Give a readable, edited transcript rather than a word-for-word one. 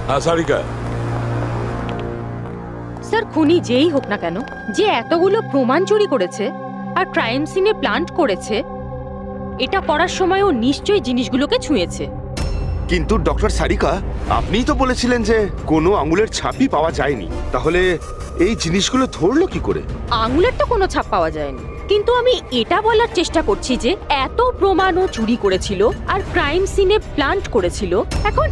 হ্যাঁ সারিকা, স্যার খুনি যেই হোক না কেন, যে এতগুলো প্রমাণ চুরি করেছে আর ক্রাইম সিনে প্লান্ট করেছে, এটা করার সময় ও নিশ্চয়ই জিনিসগুলোকে ছুঁয়েছে। কিন্তু ডক্টর সারিকা, আপনিই তো বলেছিলেন যে কোনো আঙুলের ছাপই পাওয়া যায়নি, তাহলে এই জিনিসগুলো ধরলো কি করে? আঙুলের তো কোনো ছাপ পাওয়া যায়নি, কিন্তু আমি এটা বলার চেষ্টা করছি যে এত প্রমাণ ও চুরি করেছিল আর ক্রাইম সিনে প্লান্ট করেছিল, এখন